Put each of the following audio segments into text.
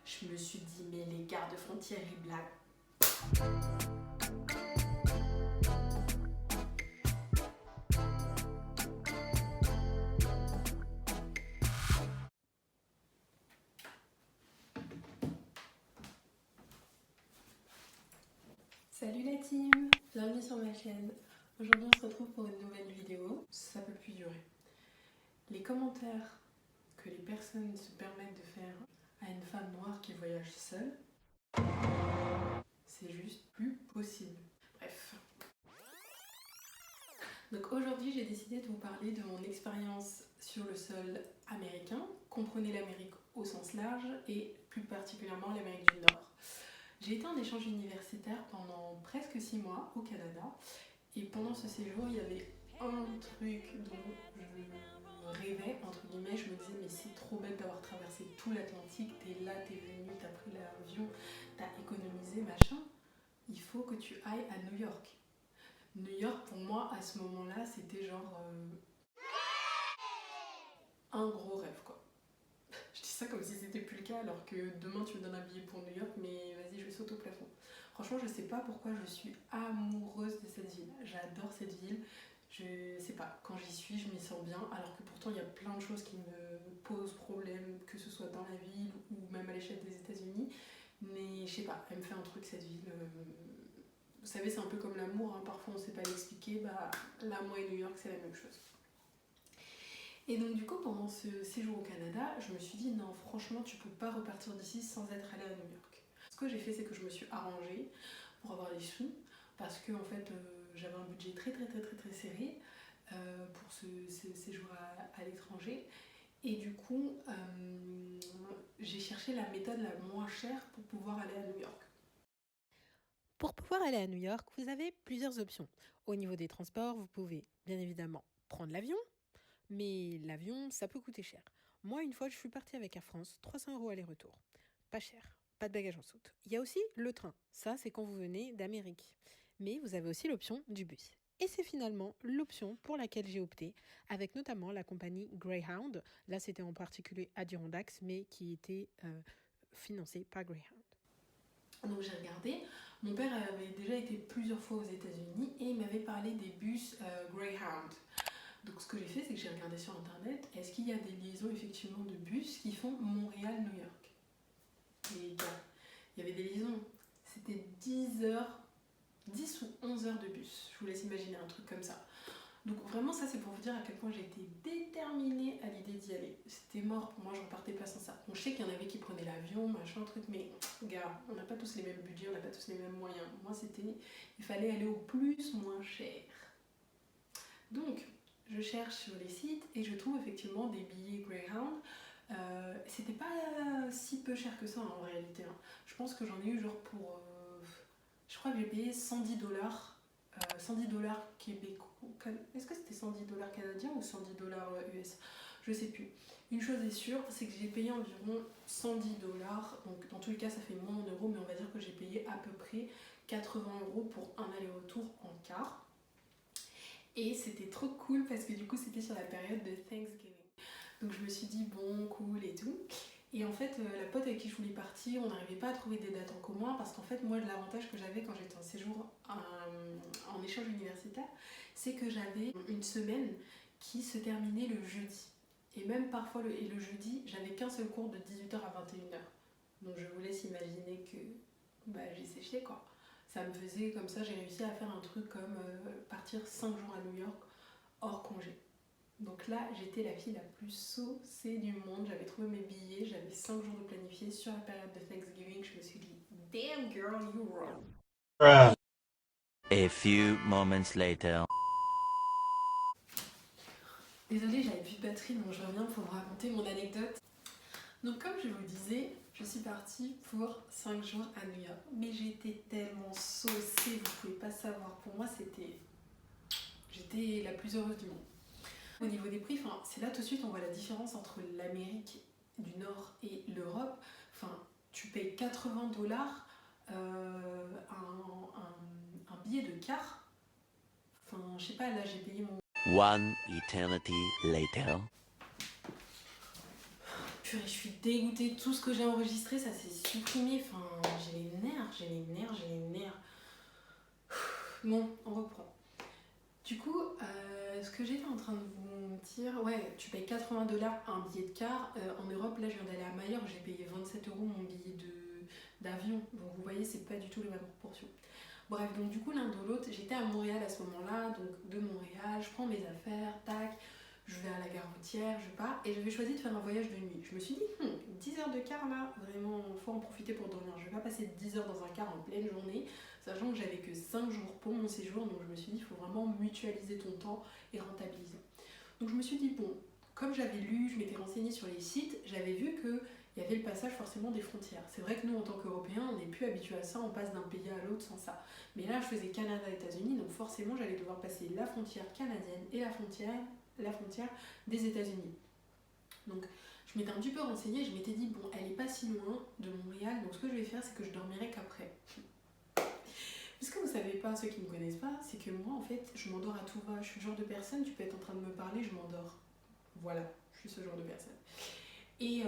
Je me suis dit, mais les gardes frontières, ils blaguent. Salut la team, bienvenue sur ma chaîne. Aujourd'hui on se retrouve pour une nouvelle vidéo, ça peut plus durer. Les commentaires que les personnes se permettent de faire à une femme noire qui voyage seule, c'est juste plus possible. Bref. Donc aujourd'hui j'ai décidé de vous parler de mon expérience sur le sol américain. Comprenez l'Amérique au sens large et plus particulièrement l'Amérique du Nord. J'ai été en échange universitaire pendant presque 6 mois au Canada et pendant ce séjour il y avait un truc dont je rêvais, entre guillemets, je me disais mais c'est trop bête d'avoir traversé tout l'Atlantique, t'es là, t'es venu, t'as pris l'avion, t'as économisé, machin, il faut que tu ailles à New York. New York pour moi à ce moment-là c'était genre un gros rêve quoi. Je dis ça comme si c'était plus le cas alors que demain tu me donnes un billet pour New York mais vas-y je saute au plafond. Franchement je sais pas pourquoi je suis amoureuse de cette ville. J'adore cette ville. Je sais pas, quand j'y suis je m'y sens bien alors que pourtant il y a plein de choses qui me posent problème que ce soit dans la ville ou même à l'échelle des États-Unis. Mais je sais pas, elle me fait un truc cette ville. Vous savez c'est un peu comme l'amour, hein. Parfois on sait pas l'expliquer. Bah là moi et New York c'est la même chose. Et donc du coup pendant ce séjour au Canada, je me suis dit non franchement tu peux pas repartir d'ici sans être allé à New York. Ce que j'ai fait c'est que je me suis arrangée pour avoir les sous parce que en fait j'avais un budget très serré pour ce séjour à l'étranger et du coup j'ai cherché la méthode la moins chère pour pouvoir aller à New York. Pour pouvoir aller à New York, vous avez plusieurs options. Au niveau des transports, vous pouvez bien évidemment prendre l'avion, mais l'avion, ça peut coûter cher. Moi, une fois, je suis partie avec Air France, 300 € aller-retour. Pas cher, pas de bagages en soute. Il y a aussi le train, ça c'est quand vous venez d'Amérique. Mais vous avez aussi l'option du bus. Et c'est finalement l'option pour laquelle j'ai opté, avec notamment la compagnie Greyhound. Là, c'était en particulier Adirondacks, mais qui était financé par Greyhound. Donc j'ai regardé, mon père avait déjà été plusieurs fois aux États-Unis et il m'avait parlé des bus Greyhound. Donc ce que j'ai fait, c'est que j'ai regardé sur internet, est-ce qu'il y a des liaisons effectivement de bus qui font Montréal-New York. Et les gars, il y avait des liaisons, c'était 10 heures, 10 ou 11 heures de bus. Je vous laisse imaginer un truc comme ça. Donc vraiment ça c'est pour vous dire à quel point j'ai été déterminée à l'idée d'y aller. C'était mort pour moi, je repartais pas sans ça. On sait qu'il y en avait qui prenaient l'avion, machin, truc, mais gars, on n'a pas tous les mêmes budgets, on n'a pas tous les mêmes moyens. Moi c'était, il fallait aller au plus moins cher. Donc je cherche sur les sites et je trouve effectivement des billets Greyhound. C'était pas si peu cher que ça en réalité. Hein. Je pense que j'en ai eu genre pour... je crois que j'ai payé 110 $. 110 $ québécois. Est-ce que c'était 110 $ canadiens ou 110 $ US? Je sais plus. Une chose est sûre, c'est que j'ai payé environ 110 $. Donc dans tous les cas, ça fait moins en euros, mais on va dire que j'ai payé à peu près 80 € pour un aller-retour en car. Et c'était trop cool parce que du coup, c'était sur la période de Thanksgiving. Donc je me suis dit, bon, cool et tout. Et en fait, la pote avec qui je voulais partir, on n'arrivait pas à trouver des dates en commun parce qu'en fait, moi, l'avantage que j'avais quand j'étais en séjour en échange universitaire, c'est que j'avais une semaine qui se terminait le jeudi. Et même parfois, le jeudi, j'avais qu'un seul cours de 18 h à 21 h. Donc je vous laisse imaginer que j'ai séché quoi. Ça me faisait comme ça, j'ai réussi à faire un truc comme partir 5 jours à New York hors congé. Donc là, j'étais la fille la plus saucée du monde. J'avais trouvé mes billets, j'avais 5 jours de planifié sur la période de Thanksgiving. Je me suis dit, damn girl, you wrong. A few moments later. Désolée, j'avais plus de batterie, donc je reviens pour vous raconter mon anecdote. Donc comme je vous disais, je suis partie pour 5 jours à New York. Mais j'étais tellement saucée, vous pouvez pas savoir. Pour moi, j'étais la plus heureuse du monde. Au niveau des prix, c'est là tout de suite on voit la différence entre l'Amérique du Nord et l'Europe. Tu payes 80 $, un billet de car. Je sais pas, là j'ai payé mon... One eternity later. Purée, je suis dégoûtée. Tout ce que j'ai enregistré, ça s'est supprimé. Enfin, j'ai les nerfs. Bon, on reprend. Du coup, ce que j'étais en train de vous dire, ouais, tu payes 80 $ un billet de car. En Europe, là, je viens d'aller à Majorque, j'ai payé 27 € mon billet d'avion. Donc, vous voyez, c'est pas du tout les mêmes proportions. Bref, donc du coup, l'un dans l'autre, j'étais à Montréal à ce moment-là. Donc, de Montréal, je prends mes affaires, tac, je vais à la gare routière, je pars. Et j'avais choisi de faire un voyage de nuit. Je me suis dit, 10 heures de car là, vraiment, faut en profiter pour dormir. Je vais pas passer 10 heures dans un car en pleine journée, sachant que j'avais que 5 jours pour mon séjour. Donc, je me suis dit, il faut vraiment mutualiser ton temps et rentabiliser. Donc, je me suis dit, bon, comme j'avais lu, je m'étais renseignée sur les sites, j'avais vu que il y avait le passage forcément des frontières. C'est vrai que nous, en tant qu'Européens, on n'est plus habitués à ça, on passe d'un pays à l'autre sans ça. Mais là, je faisais Canada-États-Unis, donc forcément, j'allais devoir passer la frontière canadienne et la frontière des États-Unis. Donc, je m'étais un petit peu renseignée, je m'étais dit, bon, elle n'est pas si loin de Montréal, donc ce que je vais faire, c'est que je dormirai qu'après. Ce que vous savez pas, ceux qui ne me connaissent pas, c'est que moi, en fait, je m'endors à tout va. Je suis le genre de personne, tu peux être en train de me parler, je m'endors. Voilà, je suis ce genre de personne. Et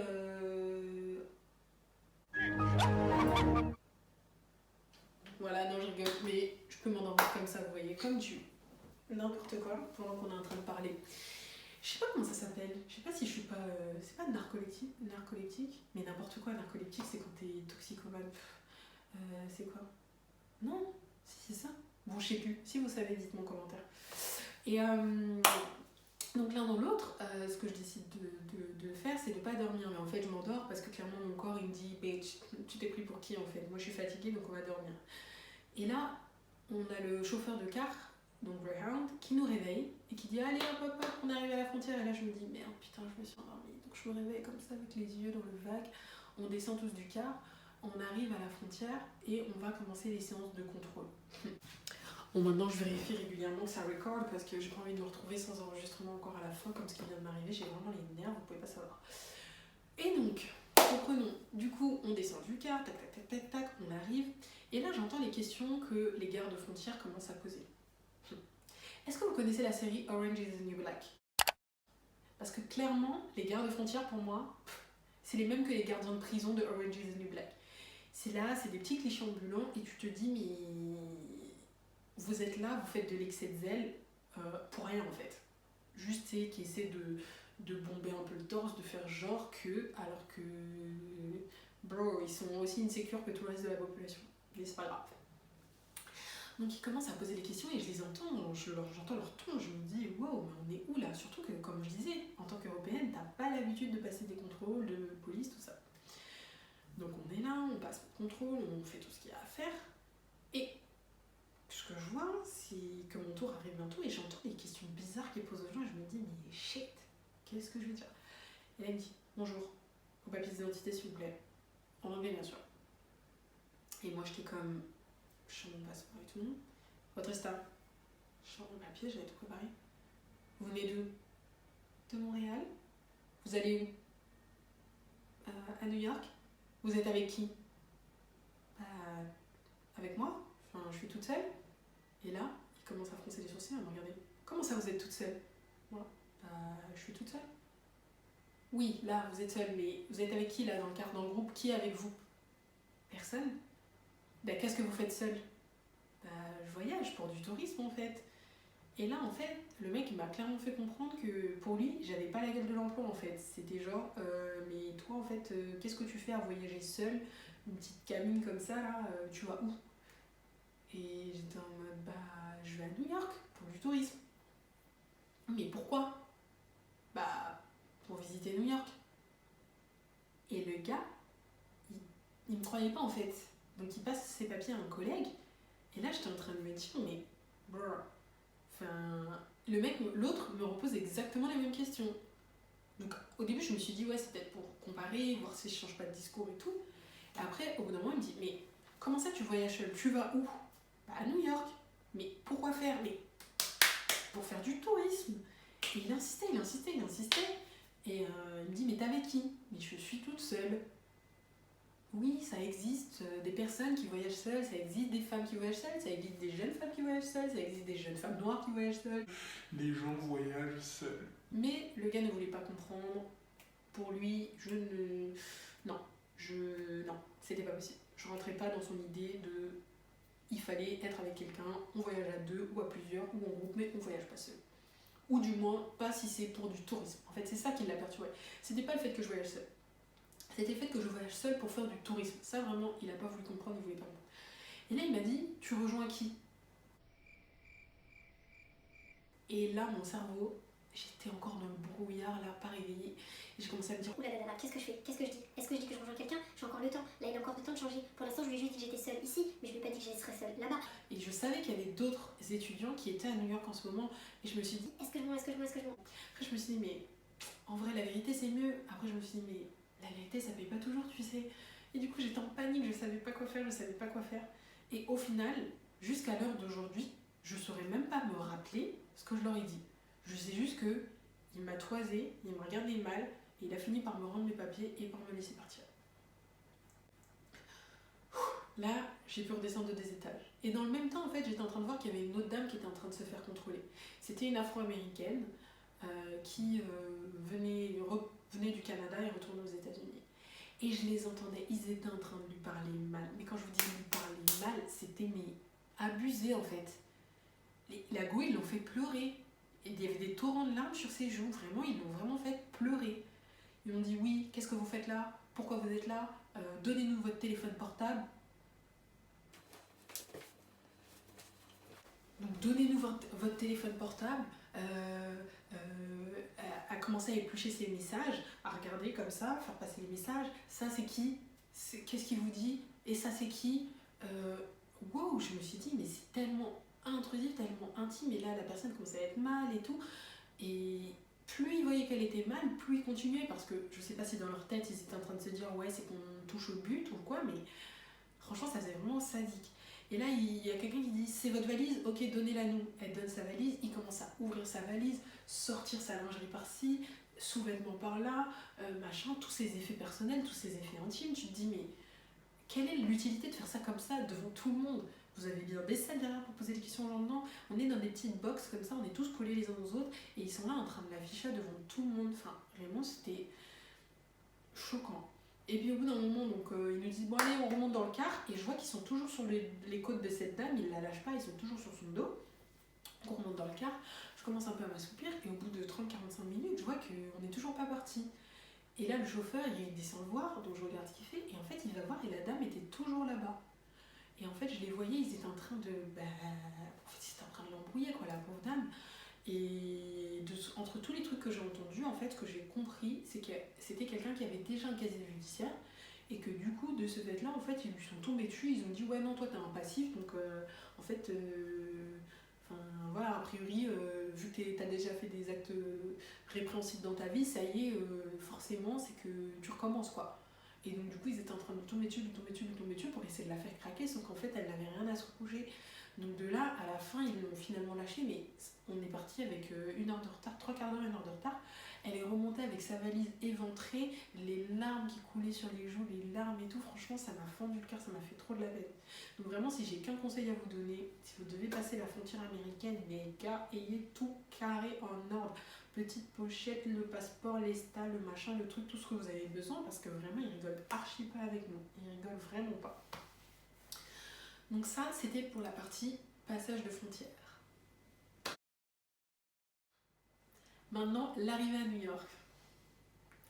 voilà, non, je rigole, mais je peux m'endormir comme ça, vous voyez, comme tu. N'importe quoi, pendant qu'on est en train de parler. Je sais pas comment ça s'appelle, je sais pas si je suis pas. C'est pas narcoleptique, mais n'importe quoi, narcoleptique, c'est quand t'es toxicomane. C'est quoi? Non, si c'est ça. Bon, je sais plus, si vous savez, dites-moi en commentaire. Et donc l'un dans l'autre, ce que je décide de faire, c'est de pas dormir. Mais en fait, je m'endors parce que clairement, mon corps, il me dit, bitch, tu t'es pris pour qui en fait? Moi, je suis fatiguée, donc on va dormir. Et là, on a le chauffeur de car, donc Greyhound, qui nous réveille et qui dit, allez hop hop hop, on arrive à la frontière. Et là, je me dis, merde, putain, je me suis endormie. Donc je me réveille comme ça avec les yeux dans le vague. On descend tous du car, on arrive à la frontière et on va commencer les séances de contrôle. Bon, maintenant je vérifie régulièrement que ça record parce que j'ai pas envie de me retrouver sans enregistrement encore à la fin, comme ce qui vient de m'arriver. J'ai vraiment les nerfs, vous pouvez pas savoir. Et donc, reprenons. Du coup, on descend du car, tac tac tac tac tac, on arrive. Et là, j'entends les questions que les gardes frontières commencent à poser. Est-ce que vous connaissez la série Orange is the New Black? Parce que clairement, les gardes frontières, pour moi, c'est les mêmes que les gardiens de prison de Orange is the New Black. C'est là, c'est des petits clichés ambulants et tu te dis, mais vous êtes là, vous faites de l'excès de zèle pour rien en fait. Juste qui essaie de bomber un peu le torse, de faire genre que, alors que, bro, ils sont aussi insécures que tout le reste de la population. Mais c'est pas grave. Donc ils commencent à poser des questions et je les entends, j'entends leur ton, je me dis wow, mais on est où là? Surtout que, comme je disais, en tant qu'Européenne, t'as pas l'habitude de passer des contrôles de police, tout ça. Donc on est là, on passe le contrôle, on fait tout ce qu'il y a à faire. Et ce que je vois, c'est que mon tour arrive bientôt et j'entends des questions bizarres qu'ils posent aux gens et je me dis, mais shit, qu'est-ce que je vais dire? Et elle me dit, bonjour, vos papiers d'identité s'il vous plaît. En anglais bien sûr. Et moi j'étais comme, je sors mon passeport et tout. Votre état? Je sors mon papier, j'avais tout préparé. Vous venez d'où? De Montréal. Vous allez où? À New York. Vous êtes avec qui? Avec moi. Enfin, je suis toute seule. Et là, il commence à froncer les sourcils, à me regarder. Comment ça, vous êtes toute seule? Moi, je suis toute seule. Oui, là, vous êtes seule, mais vous êtes avec qui, là, dans le car, dans le groupe? Qui est avec vous? Personne. Qu'est-ce que vous faites seule? Je voyage pour du tourisme, en fait. Et là, en fait, le mec, il m'a clairement fait comprendre que, pour lui, j'avais pas la gueule de l'emploi, en fait. C'était genre, mais toi, en fait, qu'est-ce que tu fais à voyager seule? Une petite cabine comme ça, là, tu vas où? Et j'étais en mode, je vais à New York pour du tourisme. Mais pourquoi? Pour visiter New York. Et le gars, il me croyait pas en fait. Donc il passe ses papiers à un collègue. Et là, j'étais en train de me dire, mais bro, le mec, l'autre me repose exactement les mêmes questions. Donc au début, je me suis dit, ouais, c'est peut-être pour comparer, voir si je change pas de discours et tout. Et après, au bout d'un moment, il me dit, mais comment ça tu voyages seul? Tu vas où? À New York. Mais pourquoi faire? Mais pour faire du tourisme. Et il insistait. Et il me dit, mais t'es avec qui? Mais je suis toute seule. Oui, ça existe des personnes qui voyagent seules, ça existe des femmes qui voyagent seules, ça existe des jeunes femmes qui voyagent seules, ça existe des jeunes femmes noires qui voyagent seules. Les gens voyagent seuls. Mais le gars ne voulait pas comprendre. pour lui, non, c'était pas possible. Je rentrais pas dans son idée de il fallait être avec quelqu'un, on voyage à 2 ou à plusieurs ou en groupe, mais on voyage pas seul. Ou du moins, pas si c'est pour du tourisme. En fait, c'est ça qui l'a perturbé. C'était pas le fait que je voyage seul. C'était le fait que je voyage seul pour faire du tourisme. Ça, vraiment, il a pas voulu comprendre, il voulait pas comprendre. Et là, il m'a dit, tu rejoins qui? Et là, mon cerveau, j'étais encore dans le brouillard, là, pas réveillée. Et j'ai commencé à me dire, Ouh là là là, qu'est-ce que je fais? Qu'est-ce que je dis? Est-ce que je dis que je rejoins quelqu'un? J'ai encore le temps. Là, il a encore le temps de changer. Pour l'instant, je lui ai juste dit que j'étais seule ici, mais je lui ai pas dit que je serais seule là-bas. et je savais qu'il y avait d'autres étudiants qui étaient à New York en ce moment. Et je me suis dit, Est-ce que je mens? Est-ce que je mens? Est-ce que je mens? après, je me suis dit, mais en vrai, la vérité, c'est mieux. Après, je me suis dit, mais la vérité, ça paye pas toujours, tu sais. Et du coup, j'étais en panique, je savais pas quoi faire, je savais pas quoi faire. Et au final, jusqu'à l'heure d'aujourd'hui, je saurais même pas me rappeler ce que je leur ai dit. Je sais juste que il m'a toisé, il m'a regardé mal, et il a fini par me rendre mes papiers et par me laisser partir. Là, j'ai pu redescendre des étages. Et dans le même temps, en fait, j'étais en train de voir qu'il y avait une autre dame qui était en train de se faire contrôler. C'était une afro-américaine qui venait du Canada et retournait aux États-Unis. Et je les entendais, ils étaient en train de lui parler mal. Mais quand je vous dis lui parler mal, c'était abusé en fait. La go, ils l'ont fait pleurer. Et il y avait des torrents de larmes sur ses joues. Vraiment, ils l'ont vraiment fait pleurer. Ils m'ont dit oui, qu'est-ce que vous faites là? Pourquoi vous êtes là? Donnez-nous votre téléphone portable. Donc donnez-nous votre téléphone portable. À commencer à éplucher ses messages, à regarder comme ça, faire passer les messages. Ça c'est qui? Qu'est-ce qu'il vous dit? Et ça c'est qui? Wow, je me suis dit mais c'est tellement intrusif, tellement intime. Et là la personne commençait à être mal et tout. Et plus ils voyaient qu'elle était mal, plus ils continuaient parce que je sais pas si dans leur tête ils étaient en train de se dire ouais c'est qu'on touche au but ou quoi, mais franchement ça faisait vraiment sadique. Et là, il y a quelqu'un qui dit c'est votre valise, ok, donnez-la nous. Elle donne sa valise, il commence à ouvrir sa valise, sortir sa lingerie par-ci, sous-vêtements par-là, machin, tous ses effets personnels, tous ses effets intimes. Tu te dis, mais quelle est l'utilité de faire ça comme ça devant tout le monde? Vous avez bien des salles derrière pour poser des questions aux gens dedans. On est dans des petites boxes comme ça, on est tous collés les uns aux autres et ils sont là en train de l'afficher devant tout le monde. Enfin, vraiment, c'était choquant. Et puis au bout d'un moment, donc, ils nous disent bon allez on remonte dans le car et je vois qu'ils sont toujours sur les côtes de cette dame, ils la lâchent pas, ils sont toujours sur son dos. Donc on remonte dans le car, je commence un peu à m'assoupir et au bout de 30-45 minutes, je vois qu'on n'est toujours pas parti. Et là le chauffeur il descend le voir, donc je regarde ce qu'il fait et en fait il va voir et la dame était toujours là-bas. Et en fait je les voyais, ils étaient en train de... en fait ils étaient en train de l'embrouiller quoi, la pauvre dame. Et entre tous les trucs que j'ai entendus, en fait, ce que j'ai compris, c'est que c'était quelqu'un qui avait déjà un casier judiciaire et que du coup, de ce fait-là, en fait, ils lui sont tombés dessus. Ils ont dit ouais non, toi t'as un passif, donc en fait, voilà, a priori, vu que t'as déjà fait des actes répréhensibles dans ta vie, ça y est, forcément, c'est que tu recommences quoi. Et donc du coup, ils étaient en train de tomber dessus, pour essayer de la faire craquer, sauf qu'en fait, elle n'avait rien à se reprocher. Donc de là, à la fin, ils l'ont finalement lâchée, mais on est parti avec 1 heure de retard, 3/4 d'heure, 1 heure de retard. Elle est remontée avec sa valise éventrée, les larmes qui coulaient sur les joues, les larmes et tout. Franchement, ça m'a fendu le cœur, ça m'a fait trop de la peine. Donc vraiment, si j'ai qu'un conseil à vous donner, si vous devez passer la frontière américaine, les gars, ayez tout carré en ordre. Petite pochette, le passeport, les stas, le machin, le truc, tout ce que vous avez besoin, parce que vraiment, ils rigolent archi pas avec nous. Ils rigolent vraiment pas. Donc ça, c'était pour la partie passage de frontière. Maintenant, l'arrivée à New York.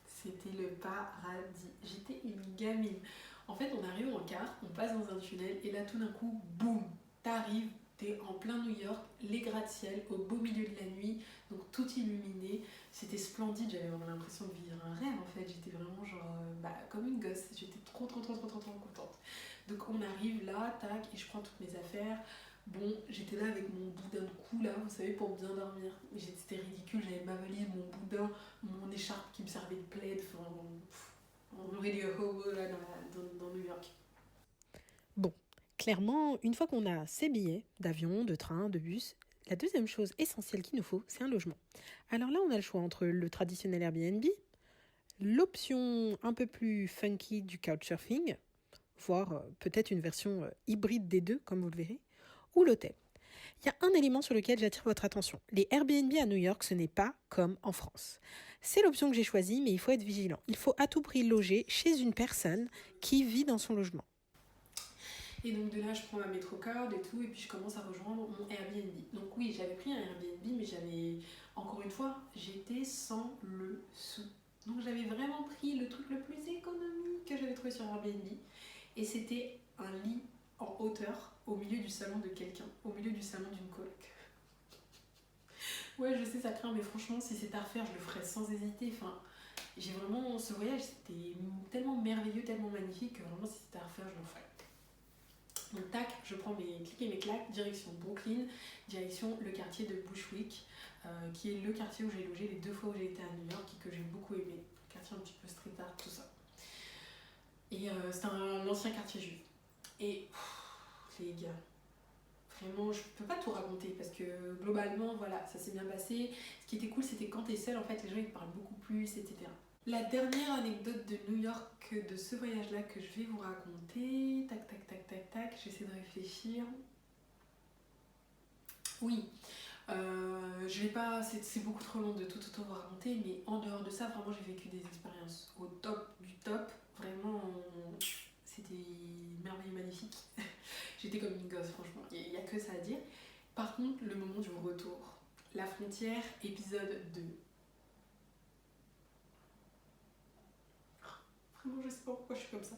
C'était le paradis. J'étais une gamine. En fait, on arrive en car, on passe dans un tunnel et là, tout d'un coup, boum, t'arrives, t'es en plein New York, les gratte-ciel, au beau milieu de la nuit, donc tout illuminé. C'était splendide, j'avais vraiment l'impression de vivre un rêve en fait. J'étais vraiment genre, comme une gosse. J'étais trop contente. Donc on arrive là, tac, et je prends toutes mes affaires. Bon, j'étais là avec mon boudin de cou là, vous savez, pour bien dormir. C'était ridicule, j'avais ma valise, mon boudin, mon écharpe qui me servait de plaid. Enfin, on aurait dit hobo là dans New York. Bon, clairement, une fois qu'on a ses billets d'avion, de train, de bus, la deuxième chose essentielle qu'il nous faut, c'est un logement. Alors là, on a le choix entre le traditionnel Airbnb, l'option un peu plus funky du couchsurfing, voire peut-être une version hybride des deux, comme vous le verrez, ou l'hôtel. Il y a un élément sur lequel j'attire votre attention. Les Airbnb à New York, ce n'est pas comme en France. C'est l'option que j'ai choisie, mais il faut être vigilant. Il faut à tout prix loger chez une personne qui vit dans son logement. Et donc de là, je prends ma métrocard et tout, et puis je commence à rejoindre mon Airbnb. Donc oui, j'avais pris un Airbnb, mais j'avais, encore une fois, j'étais sans le sou. Donc j'avais vraiment pris le truc le plus économique que j'avais trouvé sur Airbnb. Et c'était un lit en hauteur au milieu du salon de quelqu'un, au milieu du salon d'une coloc. Ouais, je sais, ça craint, mais franchement, si c'était à refaire, je le ferais sans hésiter. Enfin, j'ai vraiment, ce voyage, c'était tellement merveilleux, tellement magnifique, que vraiment, si c'était à refaire, je le ferais. Donc tac, je prends mes clics et mes claques, direction Brooklyn, direction le quartier de Bushwick, qui est le quartier où j'ai logé les 2 fois où j'ai été à New York et que j'ai beaucoup aimé. Le quartier un petit peu street art, tout ça. Et c'est un ancien quartier juif. Et les gars, vraiment, je peux pas tout raconter parce que globalement, voilà, ça s'est bien passé. Ce qui était cool, c'était quand t'es seul, en fait, les gens ils te parlent beaucoup plus, etc. La dernière anecdote de New York de ce voyage-là que je vais vous raconter. Tac, tac, tac, tac, tac. J'essaie de réfléchir. Oui. Je vais pas. C'est beaucoup trop long de tout vous raconter, mais en dehors de ça, vraiment, j'ai vécu des expériences au top du top. Vraiment, c'était merveilleux, magnifique. J'étais comme une gosse, franchement. Il n'y a que ça à dire. Par contre, le moment du retour. La frontière, épisode 2. Vraiment, je sais pas pourquoi je suis comme ça.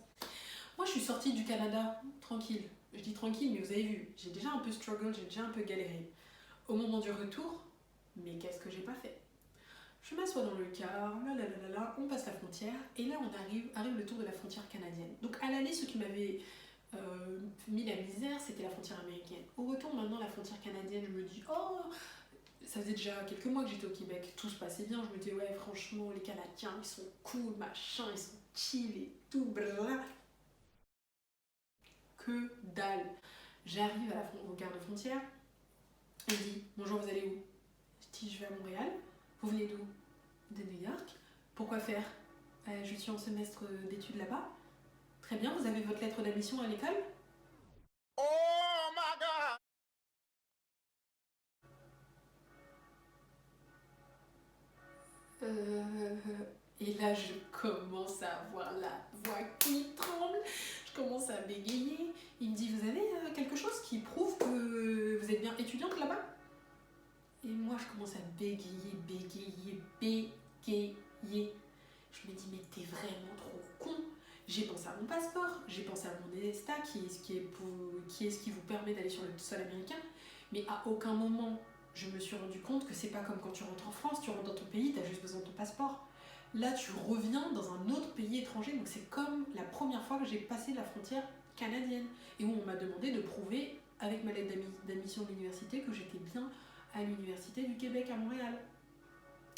Moi, je suis sortie du Canada tranquille. Je dis tranquille, mais vous avez vu, j'ai déjà un peu struggle, j'ai déjà un peu galéré. Au moment du retour, mais qu'est-ce que j'ai pas fait? Je m'assois dans le car, on passe la frontière, et là, arrive le tour de la frontière canadienne. Donc, à l'aller, ce qui m'avait mis la misère, c'était la frontière américaine. Au retour, maintenant, la frontière canadienne, je me dis, oh, ça faisait déjà quelques mois que j'étais au Québec, tout se passait bien. Je me disais, ouais, franchement, les Canadiens, ils sont cool, machin, ils sont chill et tout, blablabla. Que dalle. J'arrive au garde-frontière, il dit, bonjour, vous allez où? Je dis, je vais à Montréal. Vous venez d'où? De New York. Pourquoi faire? Je suis en semestre d'études là-bas. Très bien, vous avez votre lettre d'admission à l'école? Oh my God! Et là, je commence à avoir la voix qui tremble. Je commence à bégayer. Il me dit, vous avez quelque chose qui prouve que vous êtes bien étudiante là-bas? Et moi, je commence à bégayer. Je me dis, mais t'es vraiment trop con. J'ai pensé à mon passeport, j'ai pensé à mon ESTA, qui est ce qui vous permet d'aller sur le sol américain. Mais à aucun moment, je me suis rendu compte que c'est pas comme quand tu rentres en France, tu rentres dans ton pays, t'as juste besoin de ton passeport. Là, tu reviens dans un autre pays étranger, donc c'est comme la première fois que j'ai passé la frontière canadienne et où on m'a demandé de prouver, avec ma lettre d'admission de l'université, que j'étais bien à l'Université du Québec à Montréal.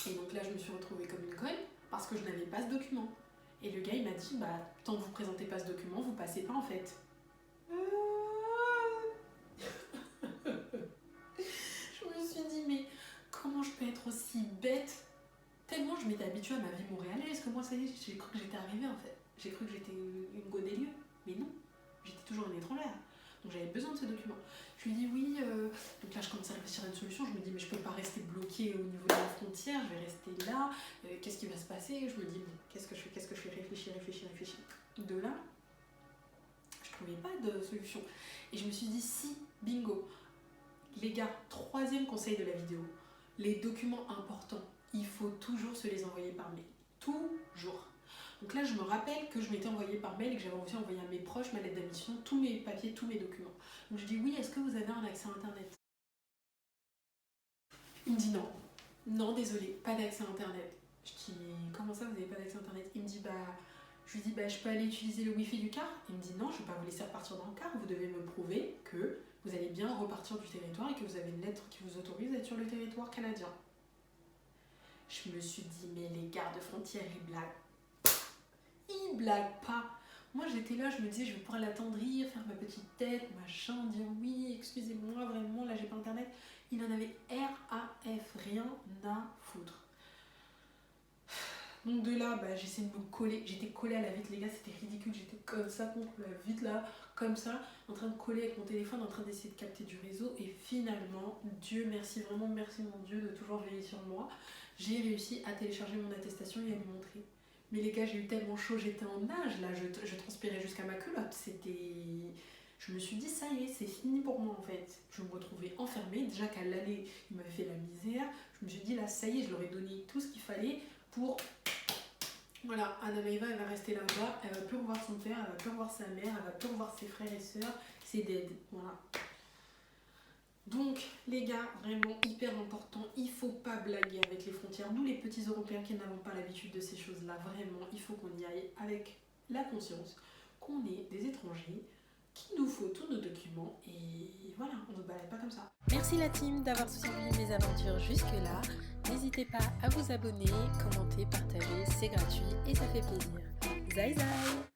Et donc là, je me suis retrouvée comme une conne parce que je n'avais pas ce document. Et le gars, il m'a dit, bah, tant que vous présentez pas ce document, vous passez pas en fait. Je me suis dit, mais comment je peux être aussi bête? Tellement je m'étais habituée à ma vie montréalaise que moi, ça y est, j'ai cru que j'étais arrivée en fait. J'ai cru que j'étais une go des lieux. Mais non, j'étais toujours une étrangère. Donc j'avais besoin de ce document. Je lui dis oui, donc là je commence à réfléchir à une solution. Je me dis, mais je peux pas rester bloquée au niveau de la frontière, je vais rester là. Qu'est-ce qui va se passer? Je me dis, bon, qu'est-ce que je fais? Réfléchir. De là, je trouvais pas de solution. Et je me suis dit, si, bingo. Les gars, 3e conseil de la vidéo, les documents importants, il faut toujours se les envoyer par mail. Toujours. Donc là, je me rappelle que je m'étais envoyé par mail et que j'avais aussi envoyé à mes proches ma lettre d'admission, tous mes papiers, tous mes documents. Donc je dis oui, est-ce que vous avez un accès à Internet? Il me dit non. Non, désolé, pas d'accès à Internet. Je dis comment ça, vous n'avez pas d'accès à Internet? Il me dit je lui dis je peux aller utiliser le Wi-Fi du car? Il me dit non, je ne vais pas vous laisser repartir dans le car, vous devez me prouver que vous allez bien repartir du territoire et que vous avez une lettre qui vous autorise à être sur le territoire canadien. Je me suis dit, mais les gardes frontières, ils blaguent pas. Moi, j'étais là, je me disais, je vais pouvoir l'attendrir, faire ma petite tête, machin, dire oui, excusez-moi, vraiment, là, j'ai pas Internet. Il en avait RAF, rien à foutre. Donc de là, j'essayais de me coller. J'étais collée à la vitre, les gars, c'était ridicule. J'étais comme ça contre la vitre là, comme ça, en train de coller avec mon téléphone, en train d'essayer de capter du réseau. Et finalement, Dieu merci, vraiment merci mon Dieu de toujours veiller sur moi. J'ai réussi à télécharger mon attestation et à lui montrer. Mais les gars, j'ai eu tellement chaud, j'étais en nage là, je transpirais jusqu'à ma culotte. Je me suis dit, ça y est, c'est fini pour moi en fait. Je me retrouvais enfermée. Déjà qu'à l'aller, il m'avait fait la misère. Je me suis dit, là, ça y est, je leur ai donné tout ce qu'il fallait pour. Voilà, Anna Maeva, elle va rester là-bas. Elle va plus revoir son père, elle va plus revoir sa mère, elle va plus revoir ses frères et sœurs. C'est dead. Voilà. Donc, les gars, vraiment hyper important, il faut pas blaguer avec les frontières. Nous, les petits Européens qui n'avons pas l'habitude de ces choses-là, vraiment, il faut qu'on y aille avec la conscience qu'on est des étrangers, qu'il nous faut tous nos documents et voilà, on ne balade pas comme ça. Merci la team d'avoir suivi mes aventures jusque-là. N'hésitez pas à vous abonner, commenter, partager, c'est gratuit et ça fait plaisir. Zai zai!